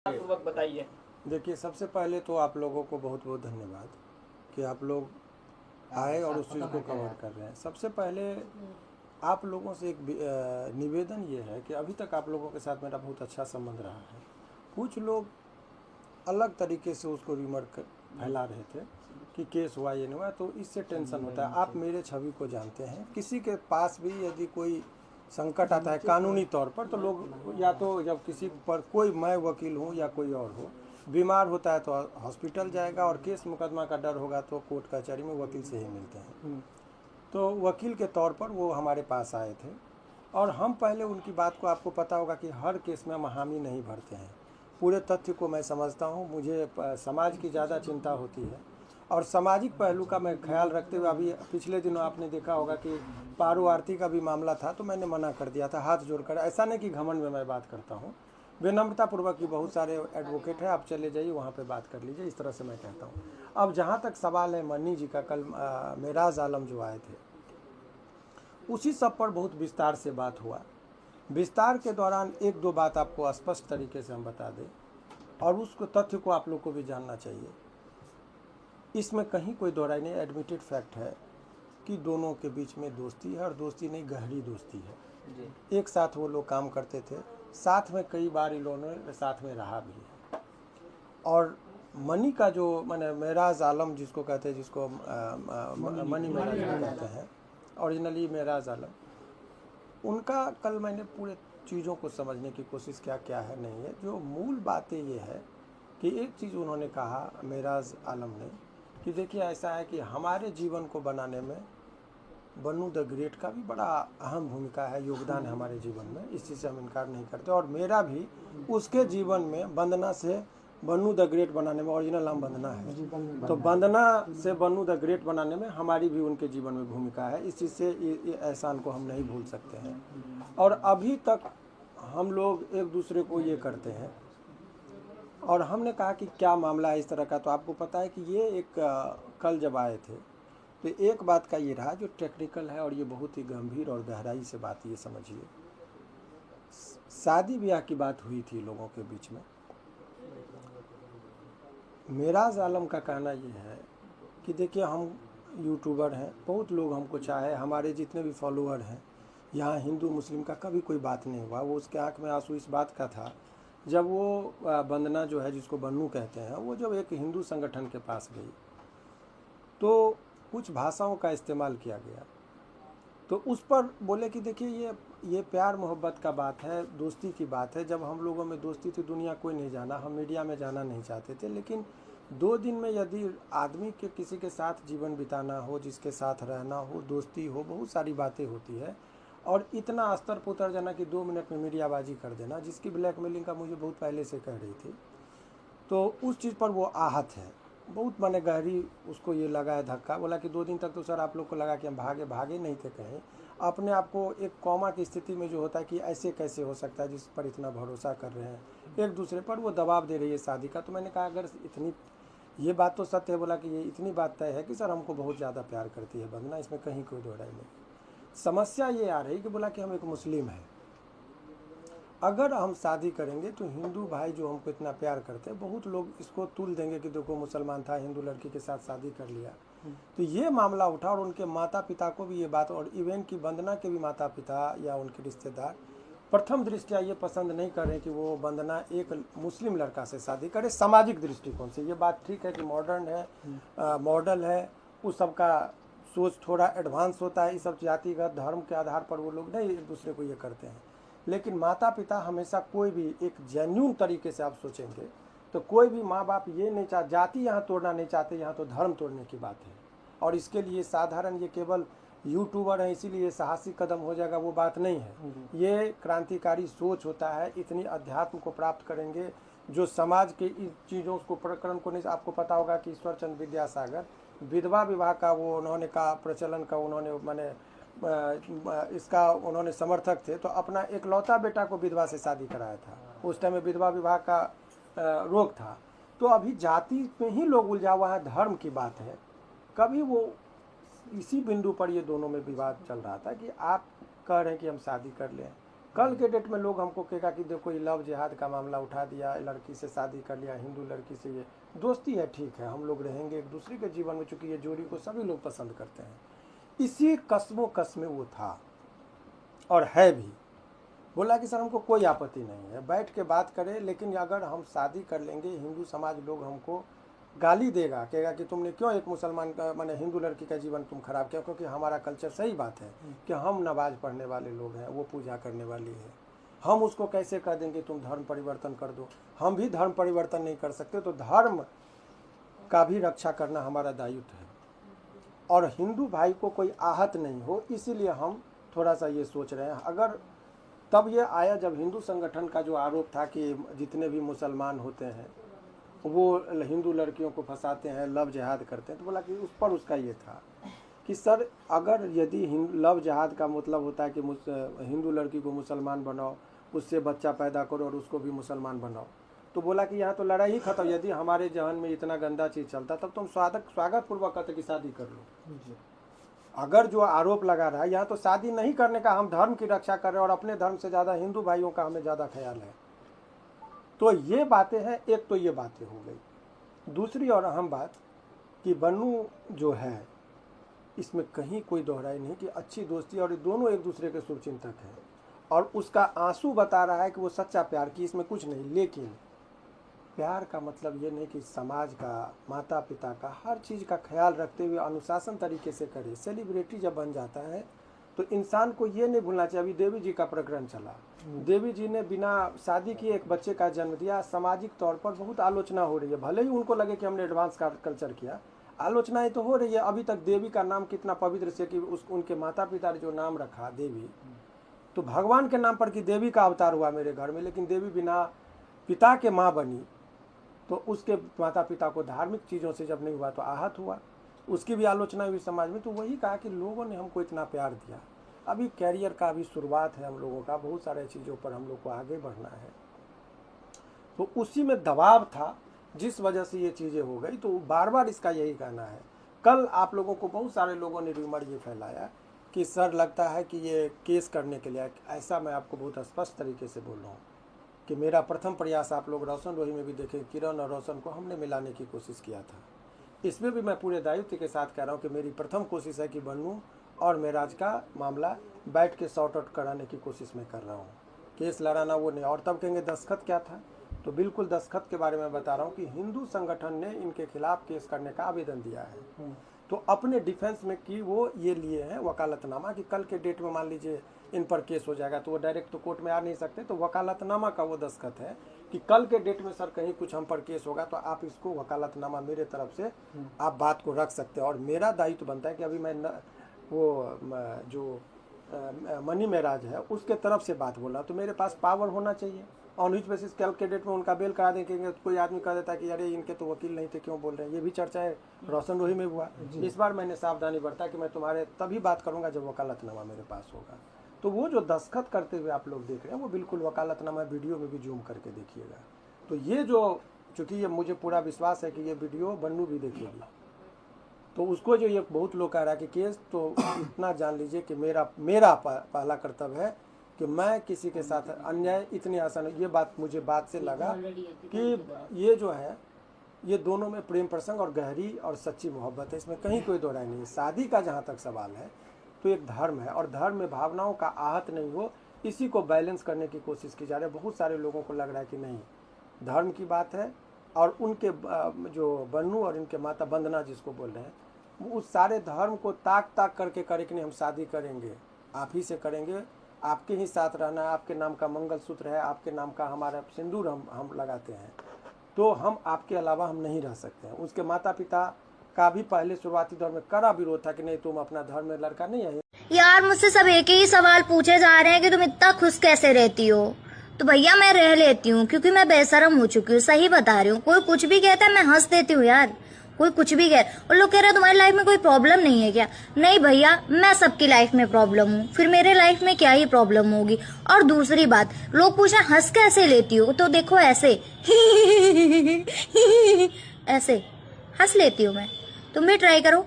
पूर्वक बताइए। देखिए, सबसे पहले तो आप लोगों को बहुत बहुत धन्यवाद कि आप लोग आए और उस चीज़ को कवर कर रहे हैं। सबसे पहले आप लोगों से एक निवेदन ये है कि अभी तक आप लोगों के साथ मेरा बहुत अच्छा संबंध रहा है। कुछ लोग अलग तरीके से उसको रिमर्क फैला रहे थे कि केस हुआ ये नहीं हुआ, तो इससे टेंशन होता है। आप मेरे छवि को जानते हैं, किसी के पास भी यदि कोई संकट आता है कानूनी तौर पर, तो लोग या तो जब किसी पर कोई, मैं वकील हूँ या कोई और हो, बीमार होता है तो हॉस्पिटल जाएगा, और केस मुकदमा का डर होगा तो कोर्ट कचहरी में वकील से ही मिलते हैं। तो वकील के तौर पर वो हमारे पास आए थे, और हम पहले उनकी बात को, आपको पता होगा कि हर केस में हम हामी नहीं भरते हैं। पूरे तथ्य को मैं समझता हूँ, मुझे समाज की ज़्यादा चिंता होती है, और सामाजिक पहलू का मैं ख्याल रखते हुए, अभी पिछले दिनों आपने देखा होगा कि पारू आरती का भी मामला था, तो मैंने मना कर दिया था हाथ जोड़कर। ऐसा नहीं कि घमंड में मैं बात करता हूँ, विनम्रतापूर्वक, की बहुत सारे एडवोकेट हैं, आप चले जाइए वहाँ पे बात कर लीजिए, इस तरह से मैं कहता हूँ। अब जहाँ तक सवाल है मन्नी जी का, कल मेराज आलम जो आए थे, उसी सब पर बहुत विस्तार से बात हुआ। विस्तार के दौरान एक दो बात आपको स्पष्ट तरीके से हम बता दें, और उसको तथ्य को आप लोग को भी जानना चाहिए। इसमें कहीं कोई दो राय नहीं, एडमिटेड फैक्ट है कि दोनों के बीच में दोस्ती है, और दोस्ती नहीं, गहरी दोस्ती है। एक साथ वो लोग काम करते थे, साथ में कई बार इन लोगों ने साथ में रहा भी है। और मनी का जो, मैंने मेराज आलम जिसको कहते हैं, जिसको मनी मेराज कहते हैं, ओरिजिनली मेराज आलम, उनका कल मैंने पूरे चीज़ों को समझने की कोशिश किया, क्या है नहीं है। जो मूल बातें ये है कि एक चीज़ उन्होंने कहा, मेराज आलम ने, कि देखिए ऐसा है कि हमारे जीवन को बनाने में बन्नू द ग्रेट का भी बड़ा अहम भूमिका है, योगदान है हमारे जीवन में, इस चीज़ से हम इनकार नहीं करते। और मेरा भी उसके जीवन में वंदना से बन्नू द ग्रेट बनाने में, ओरिजिनल नाम वंदना है, तो वंदना से बन्नू द ग्रेट बनाने में हमारी भी उनके जीवन में भूमिका है। इस चीज़ से ये एहसान को हम नहीं भूल सकते हैं। और अभी तक हम लोग एक दूसरे को ये करते हैं। और हमने कहा कि क्या मामला है इस तरह का, तो आपको पता है कि ये एक कल जब आए थे, तो एक बात का ये रहा जो टेक्निकल है, और ये बहुत ही गंभीर और गहराई से बात, ये समझिए। शादी ब्याह की बात हुई थी लोगों के बीच में। मेराज आलम का कहना ये है कि देखिए, हम यूट्यूबर हैं, बहुत लोग हमको चाहे, हमारे जितने भी फॉलोअर हैं, यहाँ हिंदू मुस्लिम का कभी कोई बात नहीं हुआ। वो उसके आँख में आंसू इस बात का था जब वो वंदना जो है, जिसको बन्नू कहते हैं, वो जब एक हिंदू संगठन के पास गई, तो कुछ भाषाओं का इस्तेमाल किया गया, तो उस पर बोले कि देखिए, ये प्यार मोहब्बत का बात है, दोस्ती की बात है। जब हम लोगों में दोस्ती थी, दुनिया कोई नहीं जाना, हम मीडिया में जाना नहीं चाहते थे, लेकिन 2 दिन में यदि आदमी के किसी के साथ जीवन बिताना हो, जिसके साथ रहना हो, दोस्ती हो, बहुत सारी बातें होती है। और इतना स्तर पर उतर जाना कि 2 मिनट में मीडियाबाजी कर देना, जिसकी ब्लैकमेलिंग का मुझे बहुत पहले से कह रही थी, तो उस चीज़ पर वो आहत है, बहुत माने गहरी उसको ये लगा है धक्का। बोला कि 2 दिन तक तो सर आप लोग को लगा कि हम भागे नहीं थे कहीं, अपने आप को एक कॉमा की स्थिति में जो होता है कि ऐसे कैसे हो सकता है, जिस पर इतना भरोसा कर रहे हैं एक दूसरे पर, वो दबाव दे रही है शादी का। तो मैंने कहा अगर इतनी, ये बात तो सत्य है। बोला कि ये इतनी बात तय है कि सर हमको बहुत ज़्यादा प्यार करती है वंदना, इसमें कहीं कोई दो राय नहीं। समस्या ये आ रही कि बोला कि हम एक मुस्लिम हैं, अगर हम शादी करेंगे तो हिंदू भाई जो हमको इतना प्यार करते हैं, बहुत लोग इसको तुल देंगे कि देखो मुसलमान था, हिंदू लड़की के साथ शादी कर लिया। तो ये मामला उठा, और उनके माता पिता को भी ये बात, और इवन की वंदना के भी माता पिता या उनके रिश्तेदार प्रथम दृष्टया ये पसंद नहीं कर रहे कि वो वंदना एक मुस्लिम लड़का से शादी करे, सामाजिक दृष्टिकोण से। ये बात ठीक है कि मॉडर्न है, मॉडल है, उस सबका सोच थोड़ा एडवांस होता है, इस सब जातिगत धर्म के आधार पर वो लोग नहीं एक दूसरे को ये करते हैं। लेकिन माता पिता हमेशा, कोई भी एक जेन्यून तरीके से आप सोचेंगे तो कोई भी माँ बाप ये नहीं चाहते, जाति यहाँ तोड़ना नहीं चाहते, यहाँ तो धर्म तोड़ने की बात है। और इसके लिए साधारण, ये केवल यूट्यूबर है इसीलिए साहसी कदम हो जाएगा, वो बात नहीं है। ये क्रांतिकारी सोच होता है, इतनी अध्यात्म को प्राप्त करेंगे जो समाज के इस चीज़ों को, प्रकरण को नहीं। आपको पता होगा कि ईश्वर चंद्र विद्यासागर विधवा विवाह का वो उन्होंने कहा, प्रचलन का उन्होंने, मैंने इसका उन्होंने समर्थक थे, तो अपना एकलौता बेटा को विधवा से शादी कराया था। उस टाइम में विधवा विवाह का रोक था। तो अभी जाति में ही लोग उलझा हुआ है, धर्म की बात है। कभी वो इसी बिंदु पर ये दोनों में विवाद चल रहा था कि आप कह रहे हैं कि हम शादी कर लें, कल के डेट में लोग हमको कहेगा कि देखो ये लव जिहाद का मामला उठा दिया, लड़की से शादी कर लिया, हिंदू लड़की से, ये दोस्ती है, ठीक है, हम लोग रहेंगे एक दूसरे के जीवन में, चूँकि ये जोड़ी को सभी लोग पसंद करते हैं। इसी कस्मों कस में वो था और है भी। बोला कि सर हमको कोई आपत्ति नहीं है, बैठ के बात करें, लेकिन अगर हम शादी कर लेंगे, हिंदू समाज लोग हमको गाली देगा, कहेगा कि तुमने क्यों एक मुसलमान का माने हिंदू लड़की का जीवन तुम खराब किया, क्योंकि हमारा कल्चर, सही बात है कि हम नमाज पढ़ने वाले लोग हैं, वो पूजा करने वाली है, हम उसको कैसे कह देंगे तुम धर्म परिवर्तन कर दो। हम भी धर्म परिवर्तन नहीं कर सकते, तो धर्म का भी रक्षा करना हमारा दायित्व है और हिंदू भाई को कोई आहत नहीं हो, इसीलिए हम थोड़ा सा ये सोच रहे हैं। अगर तब ये आया जब हिंदू संगठन का जो आरोप था कि जितने भी मुसलमान होते हैं वो हिंदू लड़कियों को फंसाते हैं, लव जिहाद करते हैं, तो बोला कि उस पर उसका ये था कि सर अगर यदि लव जिहाद का मतलब होता है कि हिंदू लड़की को मुसलमान बनाओ, उससे बच्चा पैदा करो और उसको भी मुसलमान बनाओ, तो बोला कि यहाँ तो लड़ाई ही खत्म। यदि हमारे जहन में इतना गंदा चीज़ चलता तब तुम स्वागत पूर्वक कहते कि शादी कर लो। अगर जो आरोप लगा रहा है, यहाँ तो शादी नहीं करने का, हम धर्म की रक्षा कर रहे हैं और अपने धर्म से ज़्यादा हिंदू भाइयों का हमें ज़्यादा ख्याल है। तो ये बातें हैं, एक तो ये बातें हो गई। दूसरी और अहम बात कि बन्नू जो है, इसमें कहीं कोई दोहराई नहीं कि अच्छी दोस्ती, और दोनों एक दूसरे के शुभचिंतक हैं और उसका आंसू बता रहा है कि वो सच्चा प्यार की, इसमें कुछ नहीं। लेकिन प्यार का मतलब ये नहीं कि समाज का, माता पिता का, हर चीज़ का ख्याल रखते हुए अनुशासन तरीके से करे। सेलिब्रिटी जब बन जाता है तो इंसान को ये नहीं भूलना चाहिए। अभी देवी जी का प्रकरण चला, देवी जी ने बिना शादी किए एक बच्चे का जन्म दिया, सामाजिक तौर पर बहुत आलोचना हो रही है। भले ही उनको लगे कि हमने एडवांस कल्चर किया, आलोचनाएं तो हो रही है। अभी तक देवी का नाम कितना पवित्र से कि उनके माता पिता ने जो नाम रखा देवी, तो भगवान के नाम पर कि देवी का अवतार हुआ मेरे घर में, लेकिन देवी बिना पिता के माँ बनी, तो उसके माता पिता को धार्मिक चीज़ों से जब नहीं हुआ तो आहत हुआ, उसकी भी आलोचना हुई समाज में। तो वही कहा कि लोगों ने हमको इतना प्यार दिया। अभी कैरियर का अभी शुरुआत है हम लोगों का, बहुत सारे चीज़ों पर हम लोग को आगे बढ़ना है, तो उसी में दबाव था जिस वजह से ये चीज़ें हो गई। तो बार बार इसका यही कहना है। कल आप लोगों को बहुत सारे लोगों ने र्यूमर ये फैलाया कि सर लगता है कि ये केस करने के लिए, ऐसा मैं आपको बहुत स्पष्ट तरीके से बोल रहा हूँ कि मेरा प्रथम प्रयास, आप लोग रोशन रोही में भी देखें, किरण और रोशन को हमने मिलाने की कोशिश किया था। इसमें भी मैं पूरे दायित्व के साथ कह रहा हूँ कि मेरी प्रथम कोशिश है कि बन्नू और मेराज का मामला बैठ के सॉर्ट आउट कराने की कोशिश मैं कर रहा हूँ। केस लड़ाना वो नहीं। और तब कहेंगे दस्तखत क्या था, तो बिल्कुल दस्तखत के बारे में बता रहा हूँ कि हिंदू संगठन ने इनके खिलाफ केस करने का आवेदन दिया है, तो अपने डिफेंस में कि वो ये लिए हैं वकालतनामा कि कल के डेट में मान लीजिए इन पर केस हो जाएगा तो वो डायरेक्ट तो कोर्ट में आ नहीं सकते, तो वकालतनामा का वो दस्तखत है कि कल के डेट में सर कहीं कुछ हम पर केस होगा तो आप इसको वकालतनामा मेरे तरफ से आप बात को रख सकते हैं। और मेरा दायित्व बनता है कि अभी मैं वो जो मनी मेराज है उसके तरफ से बात बोल रहा हूँ, तो मेरे पास पावर होना चाहिए। ऑन विच बेसिस कल के डेट में उनका बेल करा देंगे, तो कोई आदमी कह देता है कि अरे इनके तो वकील नहीं थे, क्यों बोल रहे हैं। ये भी चर्चा है रोशन रोही में हुआ। इस बार मैंने सावधानी बरता कि मैं तुम्हारे तभी बात करूंगा जब वकालतनामा मेरे पास होगा। तो वो जो दस्तखत करते हुए आप लोग देख रहे हैं वो बिल्कुल वकालतनामा, वीडियो में भी जूम करके देखिएगा। तो ये जो, चूँकि ये मुझे पूरा विश्वास है कि ये वीडियो बन्नू भी देखेगी, तो उसको जो ये बहुत लोग कह रहा है कि केस, तो इतना जान लीजिए कि मेरा पहला कर्तव्य है कि मैं किसी के साथ अन्याय इतनी आसान, ये बात मुझे बात से लगा कि ये जो है ये दोनों में प्रेम प्रसंग और गहरी और सच्ची मोहब्बत है, इसमें कहीं कोई दो राय नहीं है। शादी का जहाँ तक सवाल है तो एक धर्म है और धर्म में भावनाओं का आहत नहीं हो, इसी को बैलेंस करने की कोशिश की जा रही है। बहुत सारे लोगों को लग रहा है कि नहीं, धर्म की बात है और उनके जो बन्नू और इनके माता वंदना जिसको बोल रहे हैं, वो उस सारे धर्म को ताक करके करे कि नहीं हम शादी करेंगे, आप ही से करेंगे, आपके ही साथ रहना है, आपके नाम का मंगलसूत्र है, आपके नाम का हमारा सिंदूर हम लगाते हैं, तो हम आपके अलावा हम नहीं रह सकते हैं। उसके माता पिता का भी पहले शुरुआती दौर में कड़ा विरोध था कि नहीं तुम अपना धर्म में लड़का नहीं है। यार मुझसे सब एक ही सवाल पूछे जा रहे हैं कि तुम इतना खुश कैसे रहती हो, तो भैया मैं रह लेती हूँ क्योंकि मैं बेशरम हो चुकी हूँ, सही बता रही हूँ। कोई कुछ भी कहता है मैं हंस देती हूँ यार, कोई कुछ भी कह, और लोग कह रहे हैं तुम्हारी लाइफ में कोई प्रॉब्लम नहीं है क्या। नहीं भैया, मैं सबकी लाइफ में प्रॉब्लम हूँ, फिर मेरे लाइफ में क्या ही प्रॉब्लम होगी। और दूसरी बात, लोग पूछे हंस कैसे लेती हो, तो देखो ऐसे ऐसे हंस लेती हूँ मैं, तुम भी ट्राई करो।